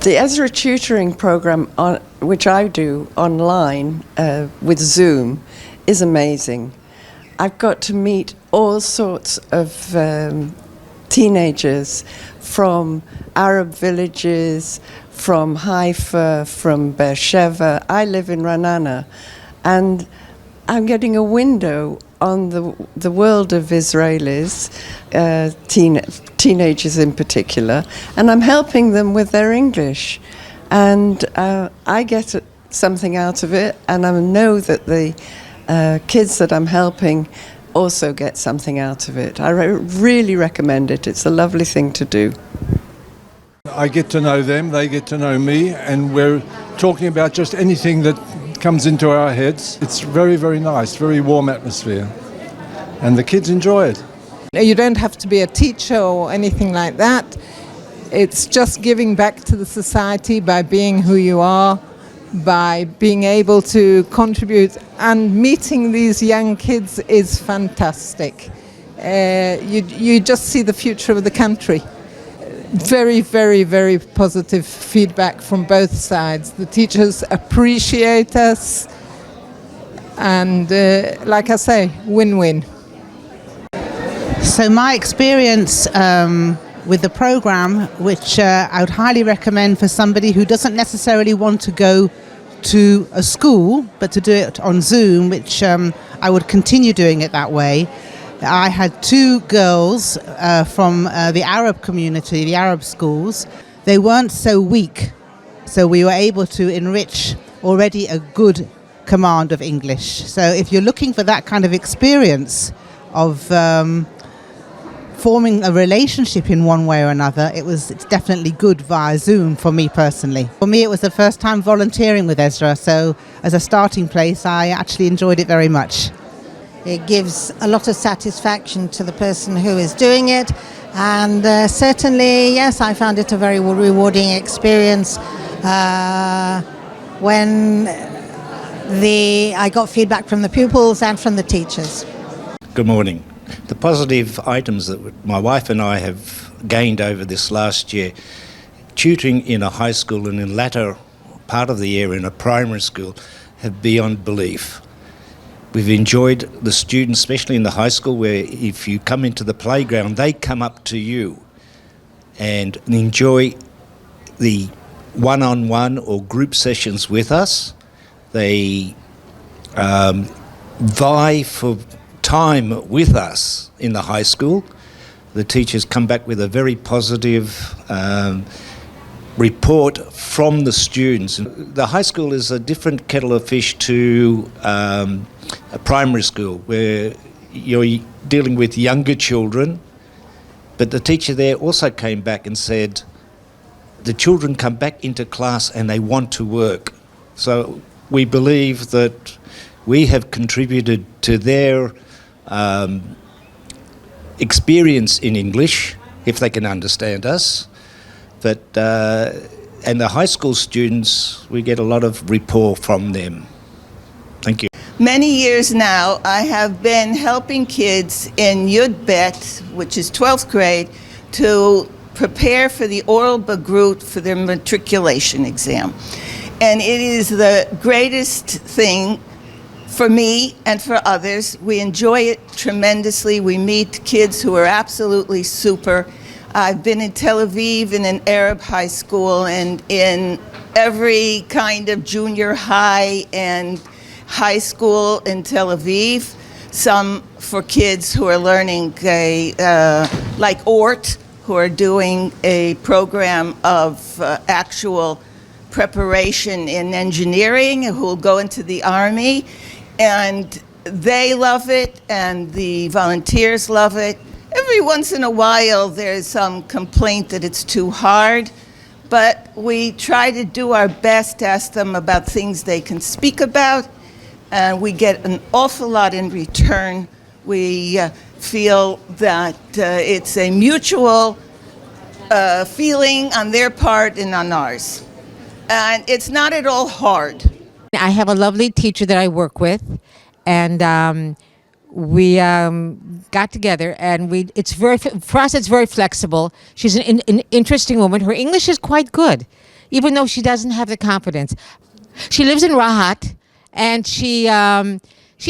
The ESRA tutoring program, which I do online with Zoom, is amazing. I've got to meet all sorts of teenagers from Arab villages, from Haifa, from Beersheba. I live in Ra'anana, and I'm getting a window on the world of Israelis, teenagers in particular, and I'm helping them with their English. And I get something out of it, and I know that the kids that I'm helping also get something out of it. I really recommend it. It's a lovely thing to do. I get to know them, they get to know me, and we're talking about just anything that comes into our heads. It's very, very nice, very warm atmosphere, and the kids enjoy it. You don't have to be a teacher or anything like that. It's just giving back to the society by being who you are, by being able to contribute, and meeting these young kids is fantastic. You just see the future of the country. Very, very, very positive feedback from both sides. The teachers appreciate us, and like I say, win-win. So my experience with the program, which I would highly recommend for somebody who doesn't necessarily want to go to a school, but to do it on Zoom, which I would continue doing it that way. I had two girls from the Arab community, the Arab schools. They weren't so weak, so we were able to enrich already a good command of English. So if you're looking for that kind of experience of forming a relationship in one way or another, it's definitely good via Zoom for me personally. For me, it was the first time volunteering with ESRA, so as a starting place, I actually enjoyed it very much. It gives a lot of satisfaction to the person who is doing it, and certainly, yes, I found it a very rewarding experience when I got feedback from the pupils and from the teachers. Good morning. The positive items that my wife and I have gained over this last year, tutoring in a high school and in latter part of the year in a primary school, have beyond belief. We've enjoyed the students, especially in the high school, where if you come into the playground, they come up to you and enjoy the one-on-one or group sessions with us. They vie for time with us in the high school. The teachers come back with a very positive report from the students. The high school is a different kettle of fish to a primary school, where you're dealing with younger children, but the teacher there also came back and said the children come back into class and they want to work. So we believe that we have contributed to their experience in English, if they can understand us. But and the high school students, we get a lot of rapport from them. Thank you. Many years now, I have been helping kids in Yud Bet, which is 12th grade, to prepare for the oral Bagrut for their matriculation exam. And it is the greatest thing for me and for others. We enjoy it tremendously. We meet kids who are absolutely super. I've been in Tel Aviv in an Arab high school and in every kind of junior high and high school in Tel Aviv, some for kids who are learning like ORT, who are doing a program of actual preparation in engineering, who will go into the army, and they love it, and the volunteers love it. Every once in a while, there's some complaint that it's too hard, but we try to do our best to ask them about things they can speak about, and we get an awful lot in return. We feel that it's a mutual feeling on their part and on ours. And it's not at all hard. I have a lovely teacher that I work with, and we got together, and for us it's very flexible. She's an interesting woman. Her English is quite good. even though she doesn't have the confidence. She lives in Rahat, and she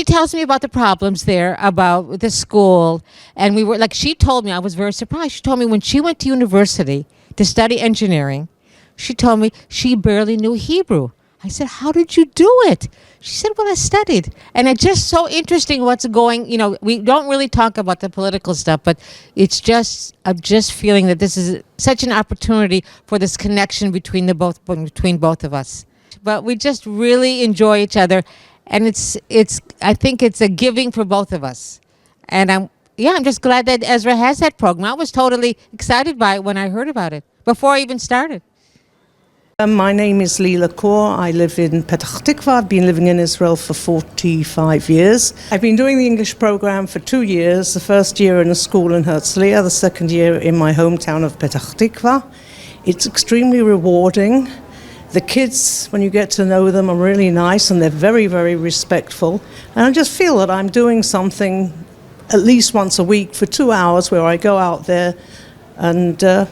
tells me about the problems there, about the school. And we were like, she told me, I was very surprised. She told me when she went to university to study engineering, she told me she barely knew Hebrew. I said, how did you do it? She said, well, I studied. And it's just so interesting what's going, we don't really talk about the political stuff, but I'm just feeling that this is such an opportunity for this connection between both of us. But we just really enjoy each other. And I think it's a giving for both of us. And I'm just glad that ESRA has that program. I was totally excited by it when I heard about it, before I even started. My name is Leela Kaur. I live in Petah Tikva. I've been living in Israel for 45 years. I've been doing the English program for 2 years, the first year in a school in Herzliya, the second year in my hometown of Petah Tikva. It's extremely rewarding. The kids, when you get to know them, are really nice and they're very, very respectful. And I just feel that I'm doing something at least once a week for 2 hours where I go out there and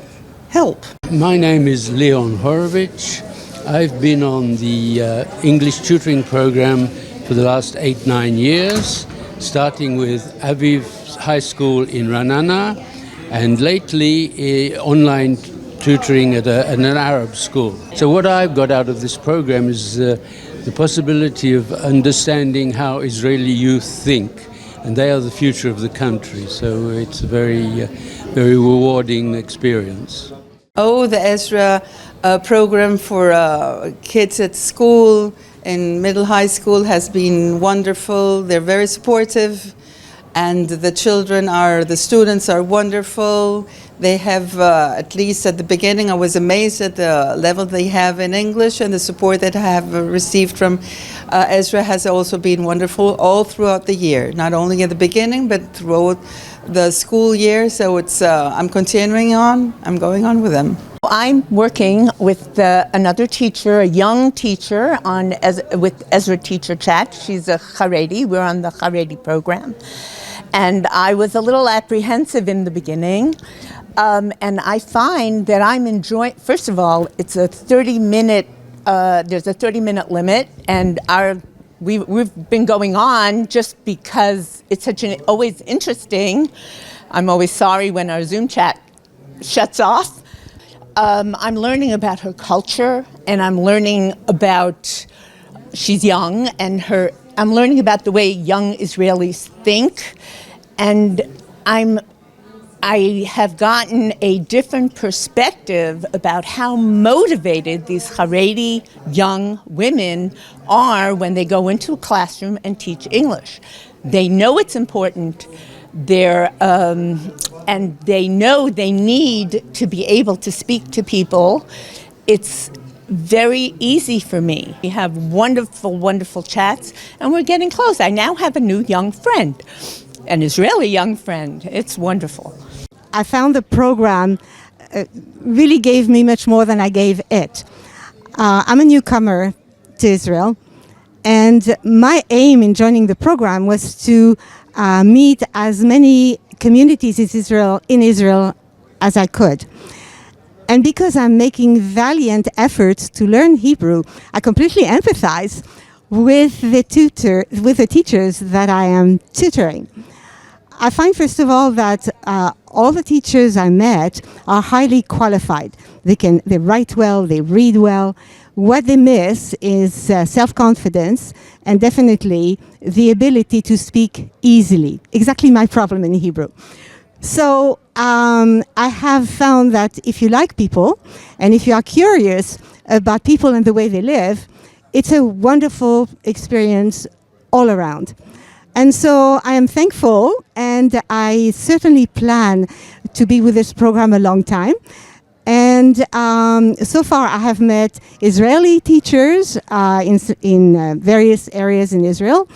help. My name is Leon Horowitz. I've been on the English tutoring program for the last 8-9 years, starting with Aviv High School in Ra'anana, and lately online tutoring at an Arab school. So what I've got out of this program is the possibility of understanding how Israeli youth think, and they are the future of the country. So it's a very, very rewarding experience. Oh, the ESRA program for kids at school, in middle high school, has been wonderful. They're very supportive, and the students are wonderful. They have, at least at the beginning, I was amazed at the level they have in English, and the support that I have received from ESRA has also been wonderful all throughout the year, not only at the beginning, but throughout the school year. So I'm continuing on. I'm going on with them. I'm working with another teacher, a young teacher, with ESRA Teacher Chat. She's a Haredi. We're on the Haredi program. And I was a little apprehensive in the beginning. And I find that I'm enjoying, first of all, it's a 30-minute, there's a 30-minute limit, and we've been going on just because it's always interesting. I'm always sorry when our Zoom chat shuts off. I'm learning about her culture, and I'm learning about, she's young, and I'm learning about the way young Israelis think, and I have gotten a different perspective about how motivated these Haredi young women are when they go into a classroom and teach English. They know it's important. And they know they need to be able to speak to people. It's very easy for me. We have wonderful, wonderful chats, and we're getting close. I now have a new young friend, an Israeli young friend. It's wonderful. I found the program really gave me much more than I gave it. I'm a newcomer to Israel, and my aim in joining the program was to meet as many communities in Israel as I could. And because I'm making valiant efforts to learn Hebrew, I completely empathize with the teachers that I am tutoring. I find, first of all, that all the teachers I met are highly qualified. They write well, they read well. What they miss is self-confidence and definitely the ability to speak easily. Exactly my problem in Hebrew. So I have found that if you like people and if you are curious about people and the way they live, it's a wonderful experience all around. And so I am thankful, and I certainly plan to be with this program a long time. And so far I have met Israeli teachers in various areas in Israel.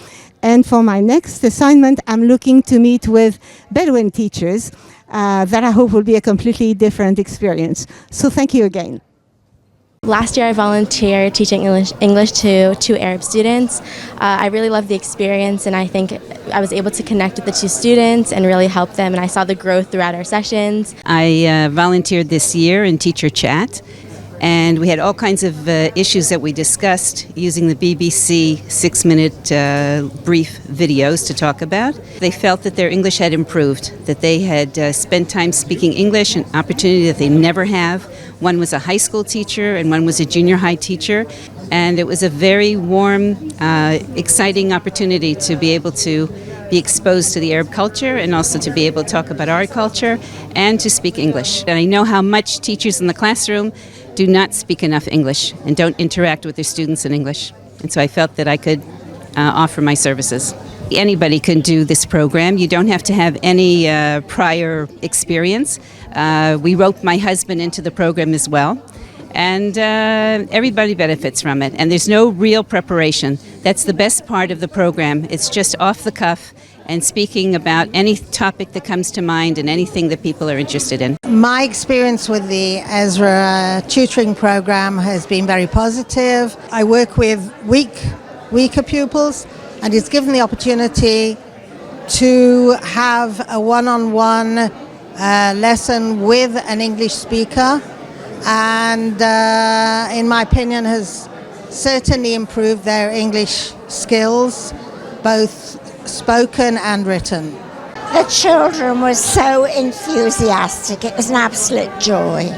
And for my next assignment, I'm looking to meet with Bedouin teachers that I hope will be a completely different experience. So thank you again. Last year I volunteered teaching English to 2 Arab students. I really loved the experience, and I think I was able to connect with the 2 students and really help them, and I saw the growth throughout our sessions. I volunteered this year in Teacher Chat, And we had all kinds of issues that we discussed using the BBC 6-minute brief videos to talk about. They felt that their English had improved, that they had spent time speaking English, an opportunity that they never have. One was a high school teacher and one was a junior high teacher. And it was a very warm, exciting opportunity to be able to be exposed to the Arab culture and also to be able to talk about our culture and to speak English. And I know how much teachers in the classroom do not speak enough English and don't interact with their students in English. And so I felt that I could offer my services. Anybody can do this program. You don't have to have any prior experience. We roped my husband into the program as well. And everybody benefits from it. And there's no real preparation. That's the best part of the program. It's just off the cuff and speaking about any topic that comes to mind and anything that people are interested in. My experience with the ESRA tutoring program has been very positive. I work with weaker pupils, and it's given the opportunity to have a one-on-one lesson with an English speaker, and in my opinion has certainly improved their English skills, both spoken and written. The children were so enthusiastic. It was an absolute joy.